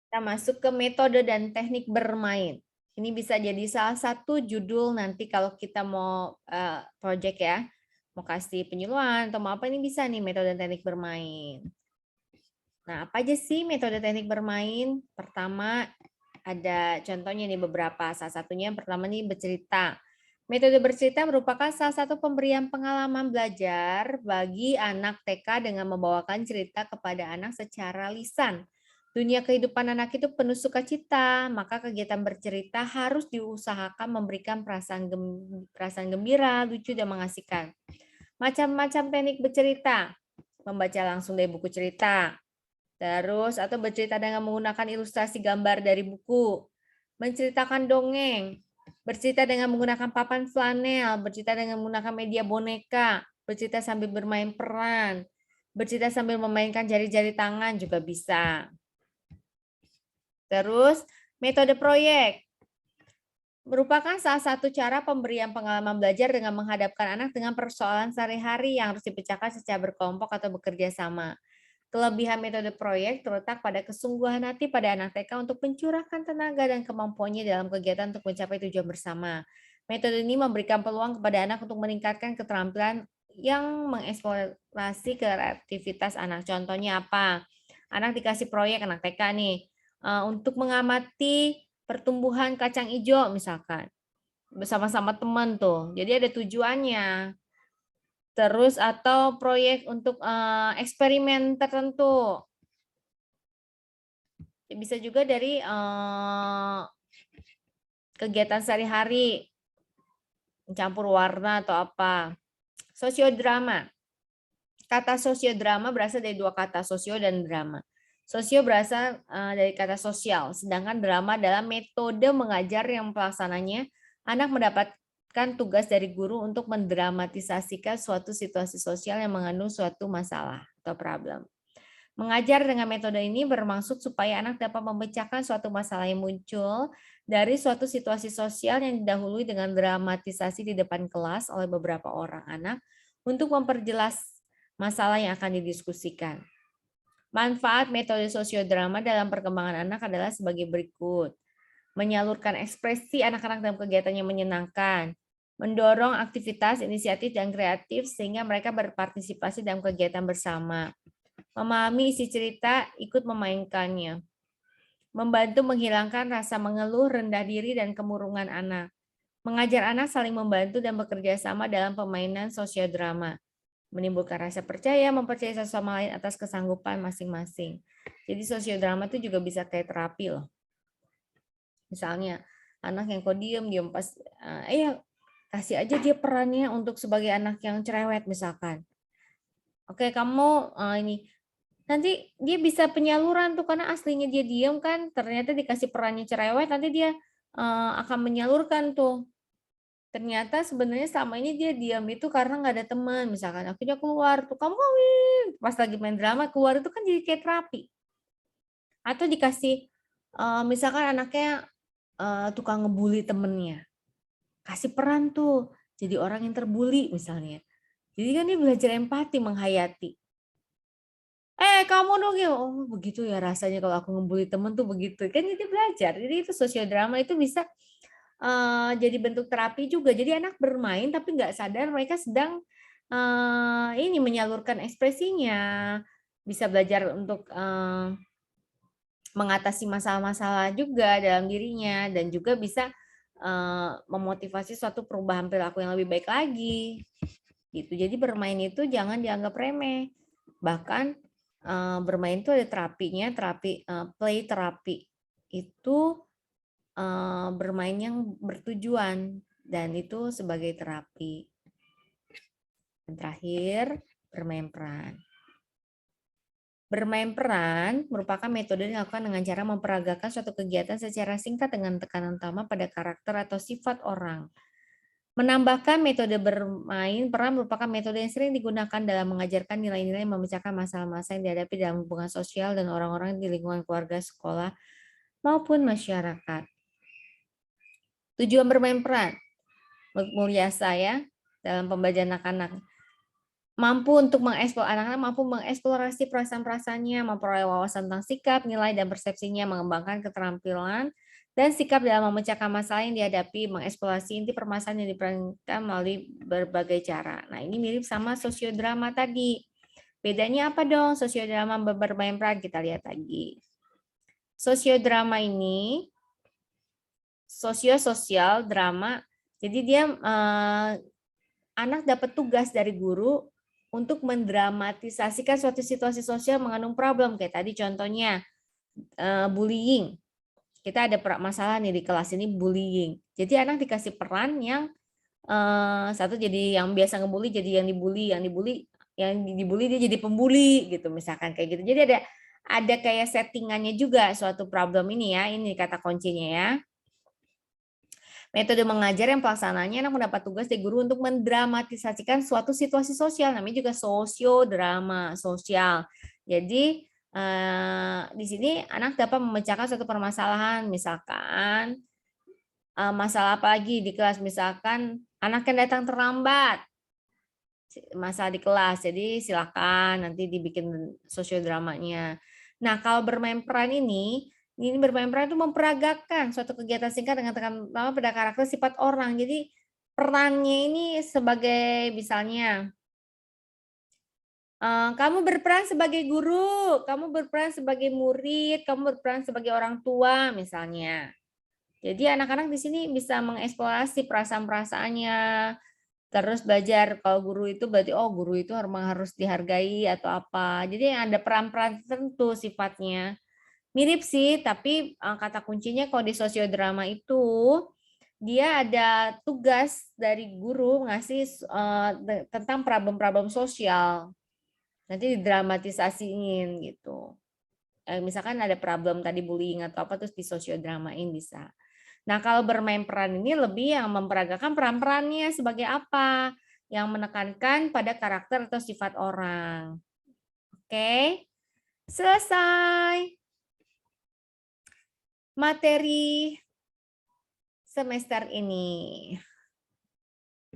Kita masuk ke metode dan teknik bermain. Ini bisa jadi salah satu judul nanti kalau kita mau project ya, mau kasih penyuluhan atau mau apa ini bisa nih metode dan teknik bermain. Nah, apa aja sih metode teknik bermain? Pertama ada contohnya nih beberapa. Salah satunya yang pertama nih bercerita. Metode bercerita merupakan salah satu pemberian pengalaman belajar bagi anak TK dengan membawakan cerita kepada anak secara lisan. Dunia kehidupan anak itu penuh sukacita, maka kegiatan bercerita harus diusahakan memberikan perasaan gembira, lucu, dan mengasihkan. Macam-macam teknik bercerita. Membaca langsung dari buku cerita, terus atau bercerita dengan menggunakan ilustrasi gambar dari buku, menceritakan dongeng, bercerita dengan menggunakan papan flanel, bercerita dengan menggunakan media boneka, bercerita sambil bermain peran, bercerita sambil memainkan jari-jari tangan juga bisa. Terus metode proyek merupakan salah satu cara pemberian pengalaman belajar dengan menghadapkan anak dengan persoalan sehari-hari yang harus dipecahkan secara berkelompok atau bekerja sama. Kelebihan metode proyek terletak pada kesungguhan hati pada anak TK untuk mencurahkan tenaga dan kemampuannya dalam kegiatan untuk mencapai tujuan bersama. Metode ini memberikan peluang kepada anak untuk meningkatkan keterampilan yang mengeksplorasi kreativitas anak. Contohnya apa? Anak dikasih proyek anak TK nih untuk mengamati pertumbuhan kacang hijau misalkan bersama-sama teman tuh. Jadi ada tujuannya. Terus atau proyek untuk eksperimen tertentu. Bisa juga dari kegiatan sehari-hari, mencampur warna atau apa. Sosiodrama. Kata sosiodrama berasal dari dua kata, sosio dan drama. Sosio berasal dari kata sosial, sedangkan drama adalah metode mengajar yang pelaksananya anak mendapatkan tugas dari guru untuk mendramatisasikan suatu situasi sosial yang mengandung suatu masalah atau problem. Mengajar dengan metode ini bermaksud supaya anak dapat memecahkan suatu masalah yang muncul dari suatu situasi sosial yang didahului dengan dramatisasi di depan kelas oleh beberapa orang anak untuk memperjelas masalah yang akan didiskusikan. Manfaat metode sosiodrama dalam perkembangan anak adalah sebagai berikut. Menyalurkan ekspresi anak-anak dalam kegiatan yang menyenangkan, mendorong aktivitas, inisiatif, dan kreatif sehingga mereka berpartisipasi dalam kegiatan bersama. Memahami isi cerita, ikut memainkannya. Membantu menghilangkan rasa mengeluh, rendah diri, dan kemurungan anak. Mengajar anak saling membantu dan bekerja sama dalam permainan sosiodrama. Menimbulkan rasa percaya, mempercayai satu sama lain atas kesanggupan masing-masing. Jadi sosiodrama itu juga bisa kayak terapi loh. Misalnya anak yang kok diem pas, ya kasih aja dia perannya untuk sebagai anak yang cerewet misalkan. Oke, kamu ini nanti dia bisa penyaluran tuh karena aslinya dia diem kan, ternyata dikasih perannya cerewet, nanti dia akan menyalurkan tuh. Ternyata sebenarnya selama ini dia diam itu karena nggak ada teman, misalkan akhirnya keluar tuh, kamu kawin, pas lagi main drama keluar itu kan jadi kayak terapi. Atau dikasih misalkan anaknya tukang ngebully temennya, kasih peran tuh jadi orang yang terbuli misalnya. Jadi kan dia belajar empati, menghayati. Kamu dong ya, oh begitu ya rasanya kalau aku ngebully temen tuh begitu. Kan jadi belajar. Jadi itu sosiodrama itu bisa jadi bentuk terapi juga. Jadi anak bermain tapi nggak sadar mereka sedang ini menyalurkan ekspresinya. Bisa belajar untuk mengatasi masalah-masalah juga dalam dirinya dan juga bisa memotivasi suatu perubahan perilaku yang lebih baik lagi. Gitu. Jadi bermain itu jangan dianggap remeh. Bahkan bermain itu ada terapinya, terapi play terapi. Itu bermain yang bertujuan dan itu sebagai terapi. Dan terakhir, bermain peran. Bermain peran merupakan metode yang dilakukan dengan cara memperagakan suatu kegiatan secara singkat dengan tekanan utama pada karakter atau sifat orang. Menambahkan metode bermain peran merupakan metode yang sering digunakan dalam mengajarkan nilai-nilai yang memecahkan masalah-masalah yang dihadapi dalam hubungan sosial dan orang-orang di lingkungan keluarga, sekolah, maupun masyarakat. Tujuan bermain peran, mulia saya, dalam pembelajaran anak-anak. anak-anak mampu mengeksplorasi perasaan-perasaannya, memperoleh wawasan tentang sikap, nilai, dan persepsinya, mengembangkan keterampilan dan sikap dalam memecahkan masalah yang dihadapi, mengeksplorasi inti permasalahan yang diperankan melalui berbagai cara. Nah, ini mirip sama sosiodrama tadi. Bedanya apa dong sosiodrama bermain peran? Kita lihat lagi. Sosiodrama ini sosial drama. Jadi dia anak dapat tugas dari guru untuk mendramatisasikan suatu situasi sosial mengandung problem kayak tadi contohnya bullying. Kita ada masalah nih di kelas ini bullying. Jadi anak dikasih peran yang satu jadi yang biasa ngebully jadi yang dibully dia jadi pembuli gitu misalkan kayak gitu. Jadi ada kayak settingannya juga suatu problem ini ya. Ini kata kuncinya ya. Metode mengajar yang pelaksanaannya anak mendapat tugas dari guru untuk mendramatisasikan suatu situasi sosial, namanya juga sosiodrama sosial. Jadi di sini anak dapat memecahkan suatu permasalahan, misalkan masalah apa lagi di kelas, misalkan anak yang datang terlambat, masalah di kelas, jadi silakan nanti dibikin sosiodramanya. Nah kalau bermain peran ini bermain peran itu memperagakan suatu kegiatan singkat dengan tekan utama pada karakter sifat orang. Jadi perannya ini sebagai misalnya kamu berperan sebagai guru, kamu berperan sebagai murid, kamu berperan sebagai orang tua misalnya. Jadi anak-anak di sini bisa mengeksplorasi perasaan-perasaannya, terus belajar kalau guru itu berarti guru itu harus dihargai atau apa. Jadi ada peran-peran tertentu sifatnya. Mirip sih, tapi kata kuncinya kalau di sosiodrama itu dia ada tugas dari guru ngasih tentang problem-problem sosial. Nanti didramatisasiin gitu. Misalkan ada problem tadi bullying atau apa terus di sosiodramain bisa. Nah, kalau bermain peran ini lebih yang memperagakan peran-perannya sebagai apa? Yang menekankan pada karakter atau sifat orang. Oke. Selesai. Materi semester ini.